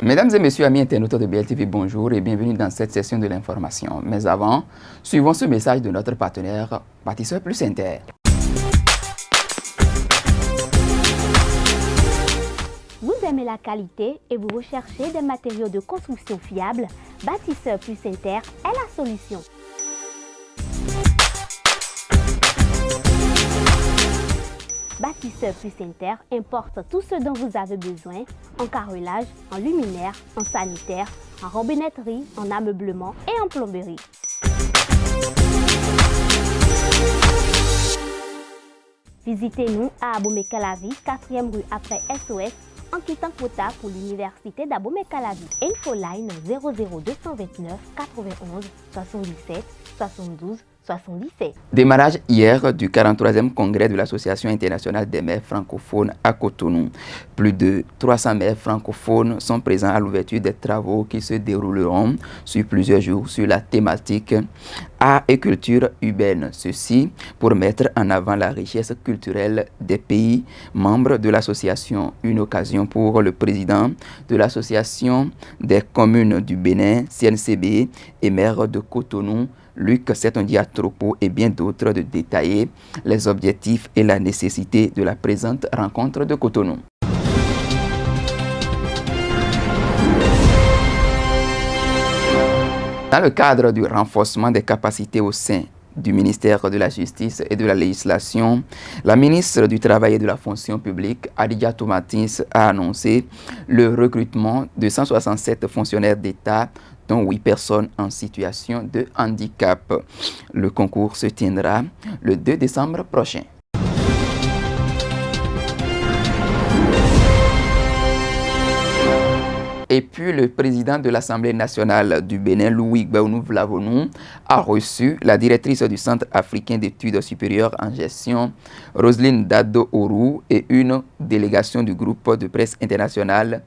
Mesdames et messieurs, amis internautes de BLTV, bonjour et bienvenue dans cette session de l'information. Mais avant, suivons ce message de notre partenaire Bâtisseur Plus Inter. Vous aimez la qualité et vous recherchez des matériaux de construction fiables, Bâtisseur Plus Inter est la solution. Bâtisseur Plus Inter importe tout ce dont vous avez besoin en carrelage, en luminaire, en sanitaire, en robinetterie, en ameublement et en plomberie. Visitez-nous à Abomey-Calavi, 4e rue après SOS, en quittant Kota pour l'université d'Abomey-Calavi. Infoline 00229 91 77 72 77. Démarrage hier du 43e congrès de l'Association internationale des maires francophones à Cotonou. Plus de 300 maires francophones sont présents à l'ouverture des travaux qui se dérouleront sur plusieurs jours sur la thématique art et culture urbaine. Ceci pour mettre en avant la richesse culturelle des pays membres de l'association. Une occasion pour le président de l'association des communes du Bénin, CNCB, et maire de Cotonou, Luc Setondiatropo, et bien d'autres de détailler les objectifs et la nécessité de la présente rencontre de Cotonou. Dans le cadre du renforcement des capacités au sein du ministère de la Justice et de la Législation, la ministre du Travail et de la Fonction publique, Adja Tomatis, a annoncé le recrutement de 167 fonctionnaires d'État, dont 8 personnes en situation de handicap. Le concours se tiendra le 2 décembre prochain. Et puis, le président de l'Assemblée nationale du Bénin, Louis Gbagbo Vlavonou, a reçu la directrice du Centre africain d'études supérieures en gestion, Roselyne Dado Ourou, et une délégation du groupe de presse internationale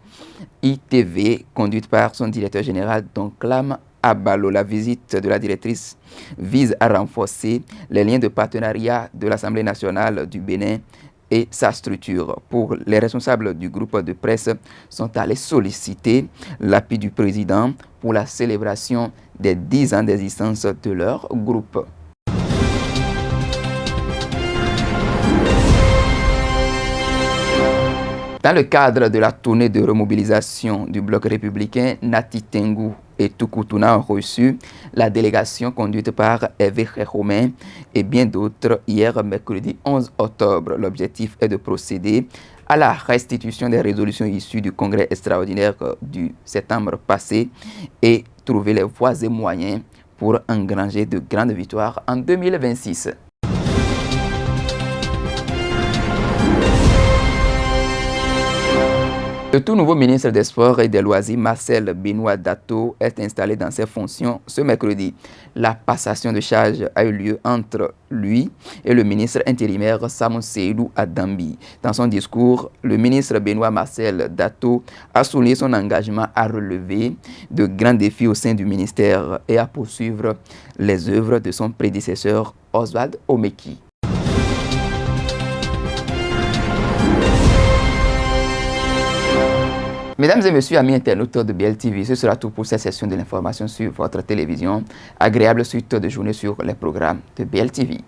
ITV, conduite par son directeur général, Donclam Abalo. La visite de la directrice vise à renforcer les liens de partenariat de l'Assemblée nationale du Bénin et sa structure. Pour les responsables du groupe de presse sont allés solliciter l'appui du président pour la célébration des 10 ans d'existence de leur groupe. Dans le cadre de la tournée de remobilisation du bloc républicain, Nati Tengu et Tukutuna ont reçu la délégation conduite par Hervé Romain et bien d'autres hier mercredi 11 octobre. L'objectif est de procéder à la restitution des résolutions issues du congrès extraordinaire du septembre passé et trouver les voies et moyens pour engranger de grandes victoires en 2026. Le tout nouveau ministre des Sports et des Loisirs, Marcel Benoît Dato, est installé dans ses fonctions ce mercredi. La passation de charge a eu lieu entre lui et le ministre intérimaire Samou Seydou Adambi. Dans son discours, le ministre Benoît Marcel Dato a souligné son engagement à relever de grands défis au sein du ministère et à poursuivre les œuvres de son prédécesseur Oswald Omeki. Mesdames et messieurs, amis internautes de BLTV, ce sera tout pour cette session de l'information sur votre télévision. Agréable suite de journée sur les programmes de BLTV.